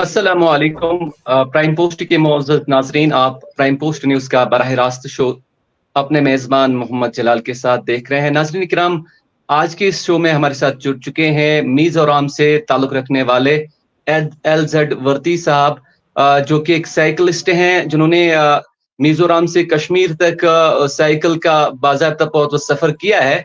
अस्सलामु अलैकुम। Prime post के मुअज़्ज़ज़ नाज़रीन, आप प्राइम पोस्ट न्यूज़ का बराह रास्त शो अपने मेज़बान मोहम्मद जलाल के साथ देख रहे हैं। नाज़रीन किराम, आज के इस शो में हमारे साथ जुड़ चुके हैं मिज़ोरम से ताल्लुक़ रखने वाले एलजेड वर्दी साहब, जो कि एक साइकिलिस्ट हैं जिन्होंने मिज़ोरम से कश्मीर तक साइकिल का बाज़ाब्ता बहुत सफ़र किया है।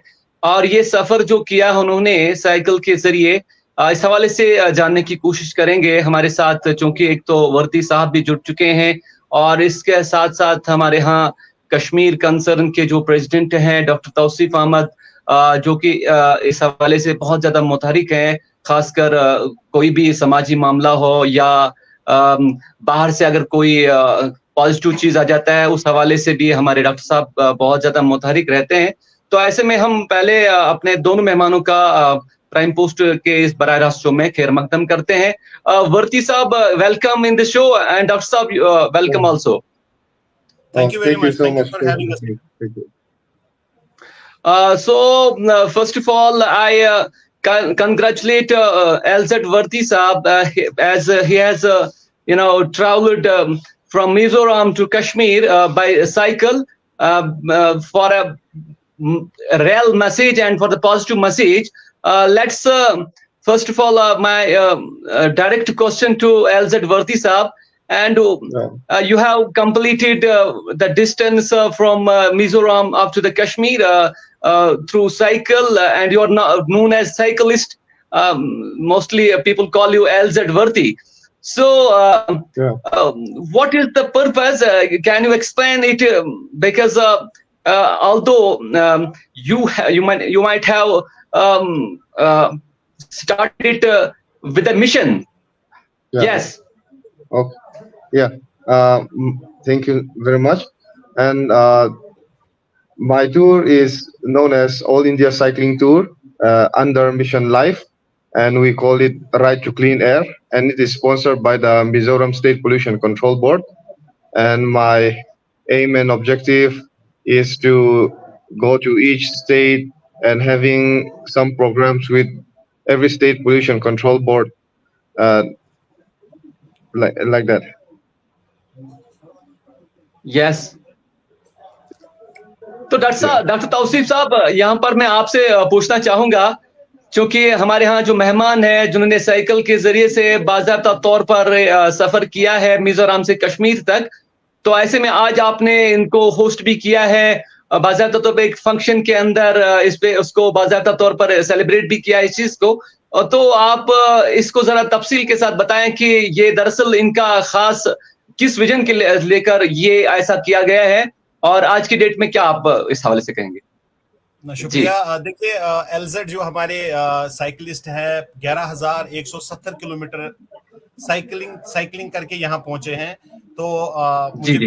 और ये सफ़र जो किया उन्होंने साइकिल के ज़रिए, इस हवाले से जानने की कोशिश करेंगे हमारे साथ, चूंकि एक तो वर्दी साहब भी जुड़ चुके हैं और इसके साथ साथ हमारे यहाँ कश्मीर कंसर्न के जो प्रेसिडेंट हैं डॉक्टर तौसीफ अहमद, जो कि इस हवाले से बहुत ज्यादा मुतहरिक हैं, खासकर कोई भी समाजी मामला हो या बाहर से अगर कोई पॉजिटिव चीज आ जाता है उस हवाले से भी हमारे डॉक्टर साहब बहुत ज्यादा मुतहरिक रहते हैं। तो ऐसे में हम पहले अपने दोनों मेहमानों का प्राइम पोस्ट के इस बराह रास्त शो में खैर मकदम करते हैं। वर्ती साहब, welcome in the show, and doctor साहब welcome also. Thank you very much. Thank you for having us. Thank you. So first of all, I congratulate LZ Varti Saab, as he has traveled from Mizoram to Kashmir by cycle for a real message and for the positive message. Let's first of all, my direct question to LZ Varti Saab. And you have completed the distance from Mizoram up to the Kashmir through cycle, and you are known as cyclist. Mostly people call you LZ Varti. So, what is the purpose? Can you explain it? Because although you might have started with a mission. Yes. Okay. Yeah. Thank you very much. And my tour is known as All India Cycling Tour under Mission Life, and we call it Ride to Clean Air, and it is sponsored by the Mizoram State Pollution Control Board. And my aim and objective is to go to each state and having some programs with every state pollution control board, like that. Yes. तो doctor Tausif साहब, यहाँ पर मैं आपसे पूछना चाहूंगा, क्योंकि हमारे यहाँ जो मेहमान हैं जिन्होंने साइकिल के जरिए से बाज़ाब्ता तौर पर सफर किया है मिजोरम से कश्मीर तक, तो ऐसे में आज आपने इनको होस्ट भी किया है बाज़ाब्ता तौर पर एक फंक्शन के अंदर, इस पे उसको बाज़ाब्ता तौर पर सेलिब्रेट भी किया इस चीज को। तो आप इसको जरा तफसील के साथ बताएं कि ये दरअसल इनका खास किस विजन के लेकर ये ऐसा किया गया है, और आज की डेट में क्या आप इस हवाले से कहेंगे? शुक्रिया। देखिए, एलजेड जो हमारे साइकिलिस्ट है 11,170 किलोमीटर साइकिलिंग करके यहाँ पहुंचे हैं। तो मुझे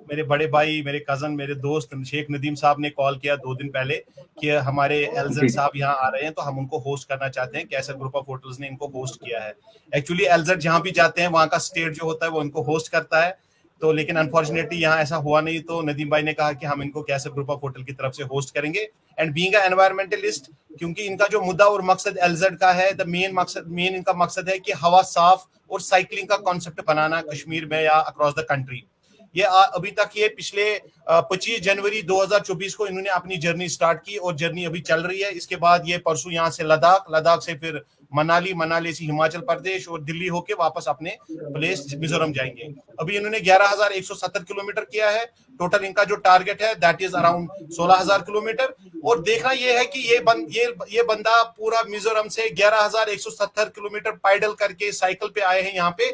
मेरे बड़े भाई, मेरे कजन, मेरे दोस्त शेख नदीम साहब ने कॉल किया 2 दिन पहले कि हमारे एलजेड साहब यहाँ आ रहे हैं, तो हम उनको होस्ट करना चाहते हैं। कैसर ग्रुप ऑफ होटल्स ने इनको होस्ट किया है। एक्चुअली एलजेड जहाँ भी जाते हैं वहाँ का स्टेट जो होता है वो इनको होस्ट करता है, तो लेकिन अनफॉर्चुनेटली यहाँ ऐसा हुआ नहीं। तो नदीम भाई ने कहा कि हम इनको कैसर ग्रुप ऑफ होटल की तरफ से होस्ट करेंगे। एंड बीइंग अ एनवायरमेंटलिस्ट, क्योंकि इनका जो मुद्दा और मकसद एलजेड का है, मेन इनका मकसद है कि हवा साफ और साइकिलिंग का कॉन्सेप्ट बनाना कश्मीर में या अक्रॉस द कंट्री। ये अभी तक ये पिछले 25 जनवरी 2024 को इन्होंने अपनी जर्नी स्टार्ट की और जर्नी अभी चल रही है। इसके बाद ये परसों यहाँ से लद्दाख से फिर मनाली से हिमाचल प्रदेश और दिल्ली होके वापस अपने प्लेस मिजोरम जाएंगे। अभी इन्होंने 11,170 किलोमीटर किया है। टोटल इनका जो टारगेट है दैट इज अराउंड 16,000 किलोमीटर। और देखना ये है कि ये बंदा पूरा मिजोरम से 11,170 किलोमीटर पैदल करके साइकिल पे आए हैं यहाँ पे।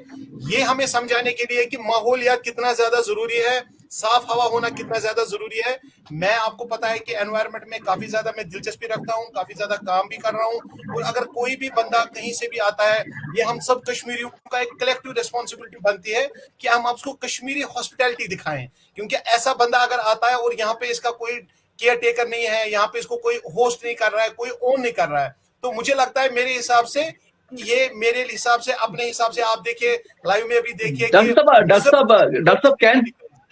ये हमें समझाने के लिए कि माहौलियात कितना ज्यादा जरूरी है, साफ हवा होना कितना ज्यादा जरूरी है। मैं आपको पता है कि एनवायरनमेंट में काफी ज्यादा मैं दिलचस्पी रखता हूँ, काफी ज्यादा काम भी कर रहा हूँ। और अगर कोई भी बंदा कहीं से भी आता है, ये हम सब कश्मीरियों का एक कलेक्टिव रिस्पॉन्सिबिलिटी बनती है कि हम आपको कश्मीरी हॉस्पिटैलिटी दिखाएं। क्योंकि ऐसा बंदा अगर आता है और यहाँ पे इसका कोई केयर टेकर नहीं है, यहाँ पे इसको कोई होस्ट नहीं कर रहा है, कोई ओन नहीं कर रहा है, तो मुझे लगता है मेरे हिसाब से अपने हिसाब से आप देखिए, लाइव में भी देखिए। डॉक्टर साहब,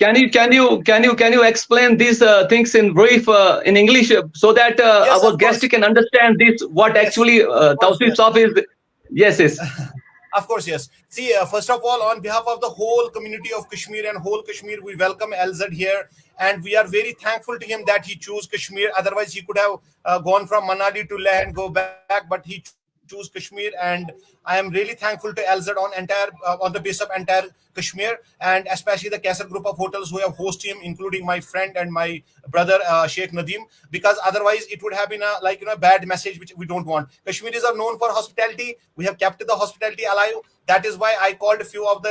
can you explain these things in brief in English so that yes, our guest can understand this, what actually Tawseef Saab is? Yes. Of course, yes. See, first of all, on behalf of the whole community of Kashmir and whole Kashmir, we welcome LZ here, and we are very thankful to him that he chose Kashmir. Otherwise, he could have gone from Manali to Leh and go back, but he chose Kashmir, and I am really thankful to LZ on the base of entire Kashmir, and especially the Kaisar group of hotels who have hosted him, including my friend and my brother Sheikh Nadeem, because otherwise it would have been a bad message which we don't want. Kashmiris are known for hospitality. We have kept the hospitality alive. That is why I called a few of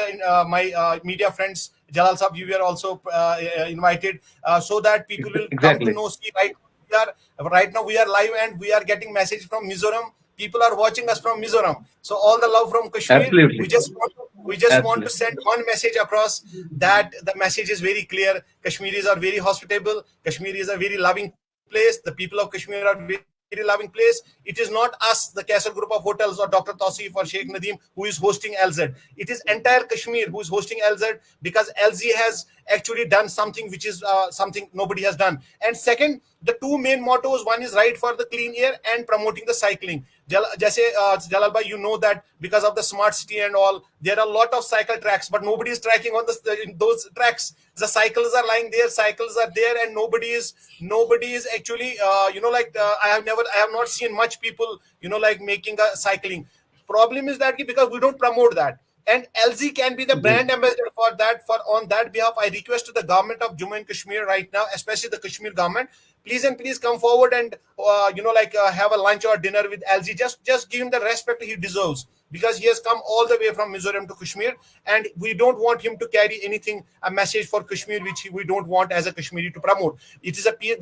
my media friends. Jalal Sahab, you were also invited, so that people will come to know. See, right now we are live and we are getting message from Mizoram. People are watching us from Mizoram. So all the love from Kashmir. Absolutely. We just want to send one message across, that the message is very clear. Kashmiris are very hospitable. Kashmir is a very loving place. The people of Kashmir are very loving place. It is not us, the Kaisar group of hotels, or Dr. Tausif or Sheikh Nadeem who is hosting LZ. It is entire Kashmir who is hosting LZ, because LZ has actually done something which is something nobody has done. And second, the two main mottos, one is right for the clean air and promoting the cycling. Jalal bhai, you know that because of the smart city and all, there are a lot of cycle tracks, but nobody is tracking on those tracks. The cycles are lying there, cycles are there, and nobody is actually I have not seen much people making a cycling. Problem is that because we don't promote that, and LZ can be the brand ambassador for that. On that behalf, I request to the government of Jammu and Kashmir right now, especially the Kashmir government, please come forward and have a lunch or dinner with LZ. Just give him the respect he deserves, because he has come all the way from Mizoram to Kashmir, and we don't want him to carry a message for Kashmir which we don't want as a Kashmiri to promote.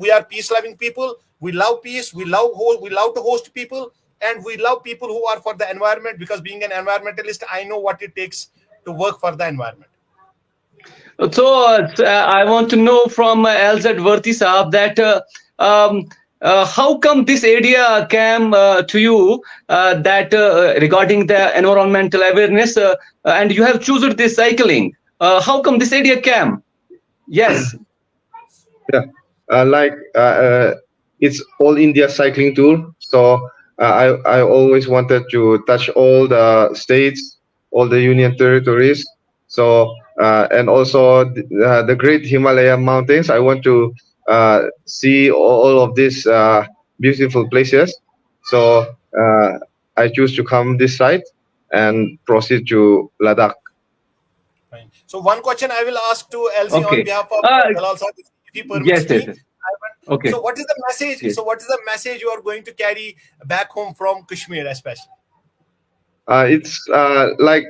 We are peace-loving people. We love peace. We love to host people, and we love people who are for the environment, because being an environmentalist, I know what it takes to work for the environment. So I want to know from LZ Varti Saab that how come this idea came to you, that regarding the environmental awareness, and you have chosen this cycling. How come this idea came? Yes. Yeah, it's all India cycling tour. So I always wanted to touch all the states, all the union territories. So and also the great Himalaya mountains. I want to see all of these beautiful places. So I choose to come this side and proceed to Ladakh. Fine. So one question I will ask to LZ on behalf of Jalal Sahab, if he permits me. Okay. So what is the message? Yes. So what is the message you are going to carry back home from Kashmir, especially? It's like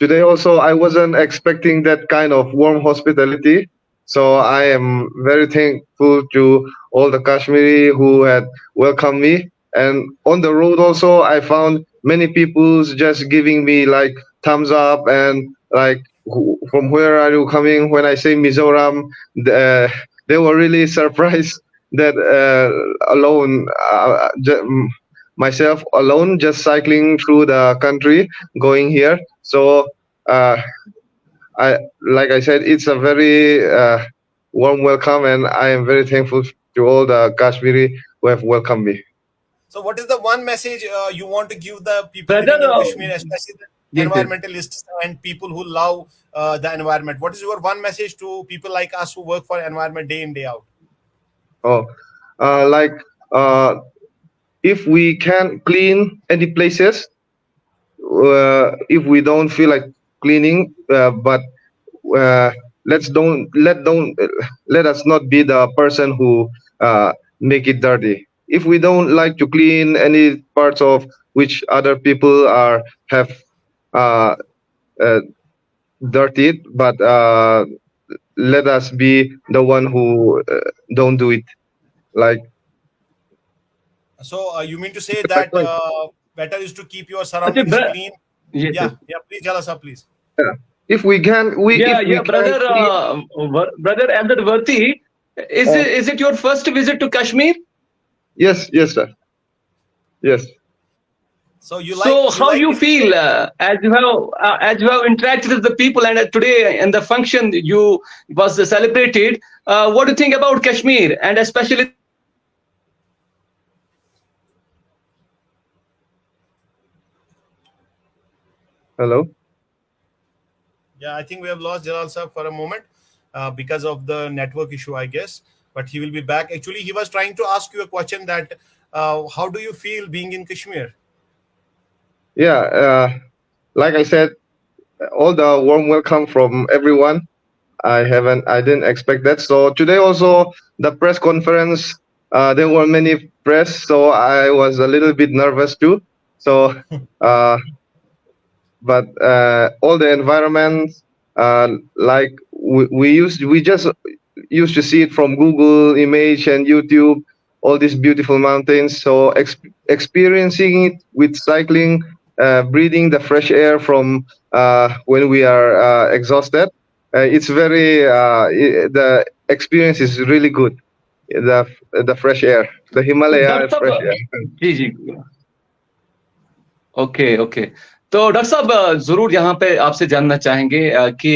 today also, I wasn't expecting that kind of warm hospitality. So I am very thankful to all the Kashmiri who had welcomed me. And on the road also, I found many people just giving me like thumbs up and like, from where are you coming? When I say Mizoram, they were really surprised that myself alone, just cycling through the country, going here. So like I said, it's a very warm welcome, and I am very thankful to all the Kashmiri who have welcomed me. So what is the one message you want to give the people living in Kashmir, especially the environmentalists and people who love the environment? What is your one message to people like us who work for environment day in, day out? If we can clean any places, if we don't feel like cleaning, but let us not be the person who make it dirty. If we don't like to clean any parts of which other people have dirtied, but let us be the one who don't do it. So you mean to say that better is to keep your surroundings clean? Yeah. Please, Jalal Sahab, please. Yeah. If we can, brother Ahmed Varti, is it your first visit to Kashmir? Yes, sir. Yes. So how you feel as you have interacted with the people, and today in the function you was celebrated? What do you think about Kashmir, and especially? Hello. Yeah, I think we have lost Jalal sir for a moment because of the network issue, I guess. But he will be back. Actually, he was trying to ask you a question that how do you feel being in Kashmir? Yeah, like I said, all the warm welcome from everyone. I didn't expect that. So today also the press conference, there were many press, so I was a little bit nervous too. So, but all the environment, like we just used to see it from Google image and YouTube, all these beautiful mountains. So experiencing it with cycling, breathing the fresh air from when we are exhausted, it's very the experience is really good. The fresh air, the Himalaya doctor fresh साहब air. जी okay okay तो doctor साहब जरूर यहाँ पे आपसे जानना चाहेंगे कि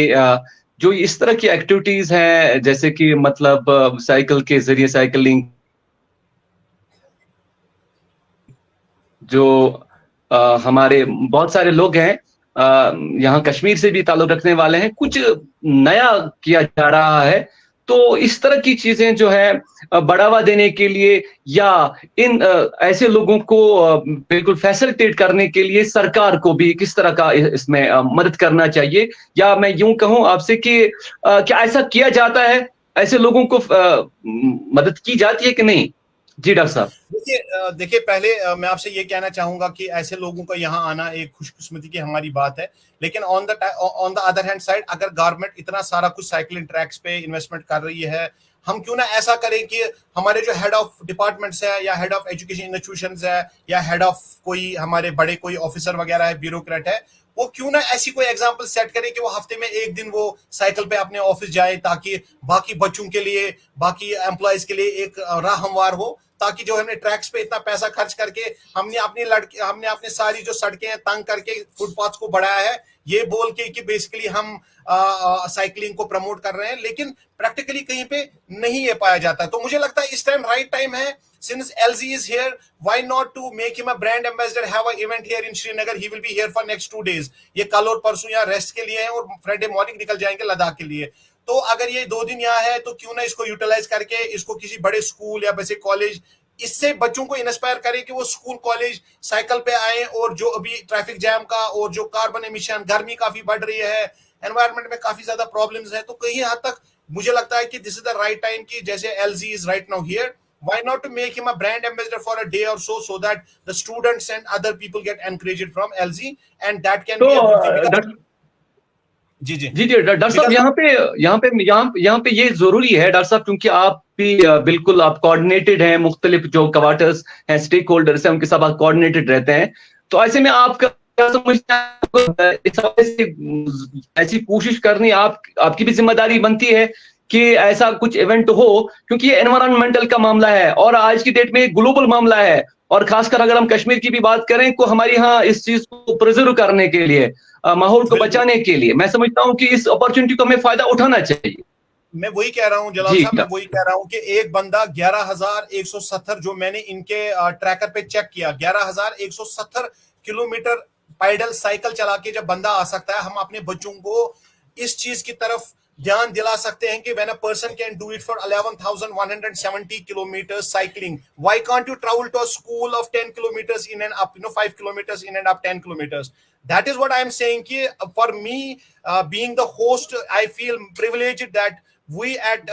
जो इस तरह की एक्टिविटीज हैं जैसे कि मतलब साइकिल के जरिए साइकिलिंग जो हमारे बहुत सारे लोग हैं यहाँ कश्मीर से भी ताल्लुक रखने वाले हैं कुछ नया किया जा रहा है तो इस तरह की चीजें जो है बढ़ावा देने के लिए या इन ऐसे लोगों को बिल्कुल फैसिलिटेट करने के लिए सरकार को भी किस तरह का इसमें मदद करना चाहिए या मैं यूं कहूं आपसे कि क्या ऐसा किया जाता है ऐसे लोगों को मदद की जाती है कि नहीं जी डॉक्टर साहब देखिए पहले मैं आपसे ये कहना चाहूंगा कि ऐसे लोगों का यहाँ आना एक खुशकिस्मती की हमारी बात है लेकिन on the other hand side अगर गवर्नमेंट इतना सारा कुछ साइकिलिंग ट्रैक्स पे इन्वेस्टमेंट कर रही है हम क्यों ना ऐसा करें कि हमारे जो हेड ऑफ डिपार्टमेंट्स है या हेड ऑफ एजुकेशन इंस्टीट्यूशंस है या हेड ऑफ कोई हमारे बड़े कोई ऑफिसर वगैरह है ब्यूरोक्रेट है वो क्यों ना ऐसी कोई एग्जांपल सेट करे कि वो हफ्ते में एक दिन वो साइकिल पे अपने ऑफिस जाए ताकि बाकी बच्चों के लिए बाकी एम्प्लॉयज के लिए एक राह हमवार हो ताकि जो हमने ट्रैक्स पे इतना पैसा खर्च करके हमने अपनी सारी जो सड़कें तंग करके फुटपाथ को बढ़ाया है ये बोल के कि बेसिकली हम साइकिलिंग को प्रमोट कर रहे हैं लेकिन प्रैक्टिकली कहीं पे नहीं ये पाया जाता तो मुझे लगता है इस टाइम राइट टाइम है since LZ is here why not to make him a brand ambassador have an event here in Srinagar he will be here for next 2 days ये कल और परसों यहाँ रेस्ट के लिए है और फ्राइडे मॉर्निंग निकल जाएंगे लद्दाख के लिए तो अगर ये 2 दिन यहाँ है तो क्यों ना इसको यूटिलाइज करके इसको किसी बड़े स्कूल या वैसे कॉलेज इससे बच्चों को इंस्पायर करे कि वो स्कूल कॉलेज साइकिल पे आए और जो अभी ट्रैफिक जैम का और जो कार्बन एमिशन गर्मी काफी बढ़ रही है एनवायरनमेंट में काफी ज्यादा प्रॉब्लम्स है तो कहीं हद तक मुझे लगता है कि this is the right time कि जैसे LZ is right now here why not to make him a brand ambassador for a day or so that the students and other people get encouraged from LZ and that can be a good thing जी doctor साहब यहाँ पे ये जरूरी है doctor साहब क्योंकि आप भी बिल्कुल आप कोऑर्डिनेटेड हैं मुख्तलिफ जो क्वार्टर्स हैं स्टेक होल्डर्स हैं उनके साथ आप कोऑर्डिनेटेड रहते हैं तो ऐसे में आप क्या समझते हैं ऐसी कोशिश करनी आपकी भी जिम्मेदारी बनती है कि ऐसा कुछ इवेंट हो क्योंकि ये एनवायरमेंटल का मामला है और आज की डेट में ग्लोबल मामला है और खासकर अगर हम कश्मीर की भी बात करें तो हमारे यहाँ इस चीज को प्रिजर्व करने के लिए माहौल को बचाने के लिए मैं समझता हूँ कि इस अपॉर्चुनिटी को हमें फायदा उठाना चाहिए मैं वही कह रहा हूँ जलाल साहब मैं वही कह रहा हूँ कि एक बंदा 11,170 जो मैंने इनके ट्रैकर पे चेक किया 11,170 किलोमीटर पैडल साइकिल चला के जब बंदा आ सकता है हम अपने बच्चों को इस चीज की तरफ ध्यान दिला सकते हैं कि when a person can do it for 11,170 kilometers cycling, why can't you travel to a school of 10 kilometers in and up, 5 kilometers in and up 10 kilometers? That is what I am saying. For me, being the host, I feel privileged that we at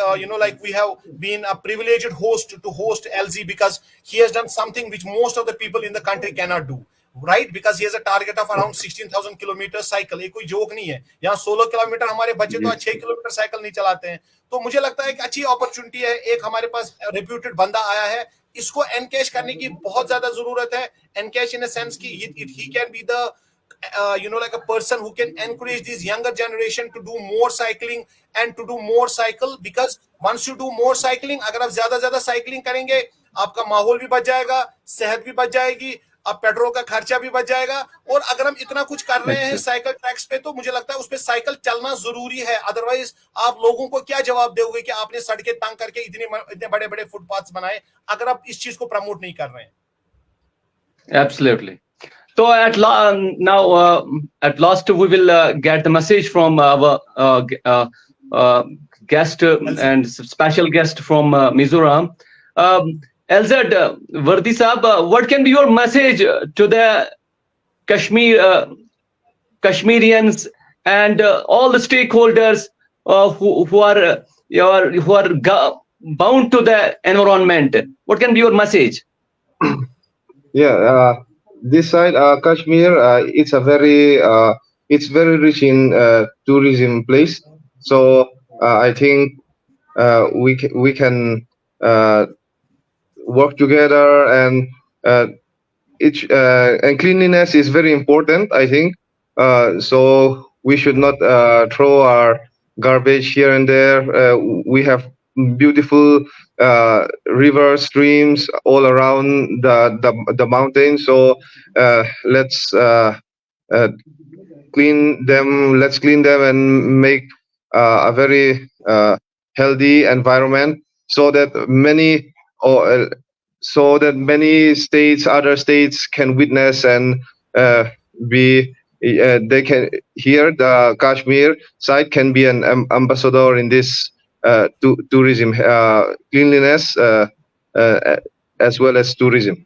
we have been a privileged host to host LZ because he has done something which most of the people in the country cannot do. Right, because he has a target of around 16,000 kilometre cycle ये कोई joke नहीं है यहाँ 16 kilometre हमारे बच्चे तो 6 kilometre cycle नहीं चलाते हैं तो मुझे लगता है कि अच्छी अपॉर्चुनिटी है एक हमारे पास रेप्यूटेड बंदा आया है इसको एनकैश करने की बहुत ज्यादा जरूरत है एनकैश इन अ सेंस कि he can be the like a person who can encourage this younger generation to do more cycling and to do more cycle because once you do more cycling अगर आप ज्यादा cycling करेंगे आपका माहौल भी बच जाएगा सेहत भी बच जाएगी अब पेट्रोल का खर्चा भी बच जाएगा और अगर हम इतना कुछ कर रहे हैं साइकिल ट्रैक्स पे तो मुझे लगता है उस पे साइकिल चलना जरूरी है अदरवाइज आप लोगों को क्या जवाब दोगे कि आपने सड़कें तंग करके इतने बड़े बड़े फुटपाथ्स बनाए अगर आप इस चीज को प्रमोट नहीं कर रहे हैं absolutely So at last we will get the message from our guest and special guest from Mizoram. LZ Vardi Saab, what can be your message to the Kashmirians and all the stakeholders who are bound to the environment? What can be your message? Yeah, this side, Kashmir, it's very rich in tourism place. So I think we can work together, and and cleanliness is very important, I think. So we should not throw our garbage here and there. We have beautiful rivers, streams all around the mountain. So let's clean them. Let's clean them and make a very healthy environment, so that many other states can witness and they can hear the Kashmir side can be an ambassador in this tourism, cleanliness as well as tourism.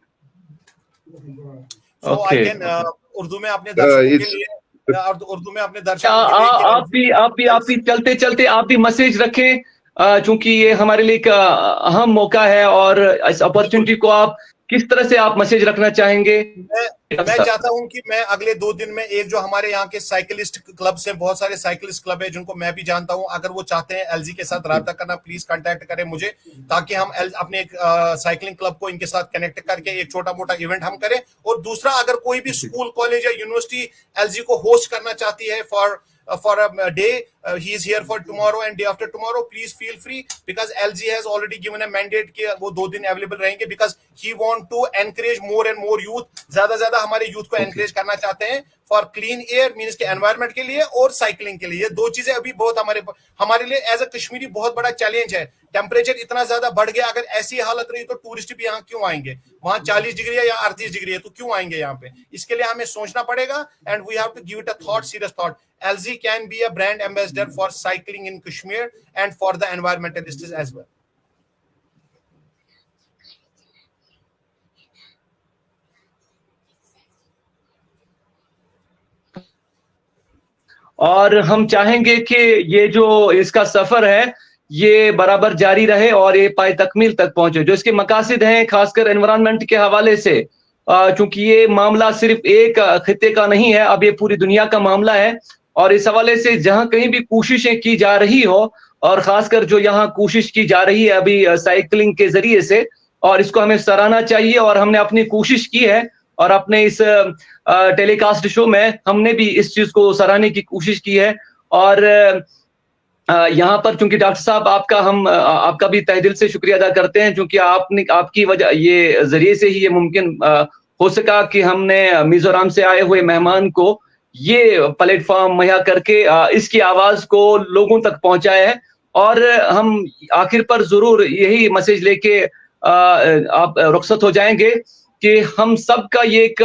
So Okay. I can Urdu में अपने दर्शकों के लिए उर्दू में अपने दर्शकों के लिए आप भी चलते चलते आप भी मैसेज रखें, चूंकि ये हमारे लिए एक अहम मौका है, और इस अपॉर्चुनिटी को आप किस तरह से आप मैसेज रखना चाहेंगे? मैं चाहता हूं कि मैं अगले 2 दिन में एक जो हमारे यहाँ के साइकिलिस्ट क्लब से, बहुत सारे साइकिलिस्ट क्लब है जिनको मैं भी जानता हूं, अगर वो चाहते हैं एलजी के साथ राब्ता करना, प्लीज कांटेक्ट करें मुझे, ताकि हम अपने एक साइकिलिंग क्लब को इनके साथ कनेक्ट करके एक छोटा मोटा इवेंट हम करें। और दूसरा, अगर कोई भी स्कूल, कॉलेज या यूनिवर्सिटी एलजी को होस्ट करना चाहती है for a day, he is here for tomorrow and day after tomorrow, please feel free, because LG has already given a mandate कि वो 2 दिन अवेलेबल रहेंगे, because he want to encourage more and more youth, ज्यादा हमारे youth को encourage करना चाहते हैं फॉर क्लीन एयर, मींस के एनवायरनमेंट के लिए और साइकिलिंग के लिए। ये 2 चीजें अभी बहुत हमारे लिए एज अ कश्मीरी बहुत बड़ा चैलेंज है। टेम्परेचर इतना ज्यादा बढ़ गया, अगर ऐसी हालत रही तो टूरिस्ट भी यहाँ क्यों आएंगे? वहां 40 डिग्री है या 38 डिग्री है, तो क्यों आएंगे यहाँ पे? इसके लिए हमें सोचना पड़ेगा, and we have to give it a thought, serious thought. LG can be a brand ambassador for cycling in Kashmir and for the environmentalists as well. और हम चाहेंगे कि ये जो इसका सफर है ये बराबर जारी रहे और ये पाए तकमील तक पहुंचे, जो इसके मकासद हैं खासकर एनवायरनमेंट के हवाले से, चूंकि ये मामला सिर्फ एक खित्ते का नहीं है, अब ये पूरी दुनिया का मामला है। और इस हवाले से जहां कहीं भी कोशिशें की जा रही हो, और खासकर जो यहाँ कोशिश की जा रही है अभी साइकिलिंग के जरिए से, और इसको हमें सराहना चाहिए। और हमने अपनी कोशिश की है, और अपने इस टेलीकास्ट शो में हमने भी इस चीज को सराहने की कोशिश की है। और यहाँ पर चूंकि डॉक्टर साहब आपका भी तहे दिल से शुक्रिया अदा करते हैं, क्योंकि आपकी वजह ये जरिए से ही ये मुमकिन हो सका कि हमने मिजोरम से आए हुए मेहमान को ये प्लेटफॉर्म मुहैया करके इसकी आवाज को लोगों तक पहुंचाया है। और हम आखिर पर जरूर यही मैसेज लेके आप रुखसत हो जाएंगे कि हम सबका ये एक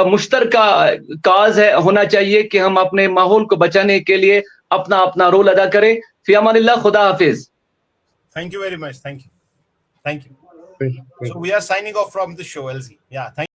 मुश्तरका काज है, होना चाहिए कि हम अपने माहौल को बचाने के लिए अपना अपना रोल अदा करें। फी अमानिल्लाह, खुदा हाफिज। Thank you very much. Thank you. So we are signing off from the show, LZ. Yeah, thank you.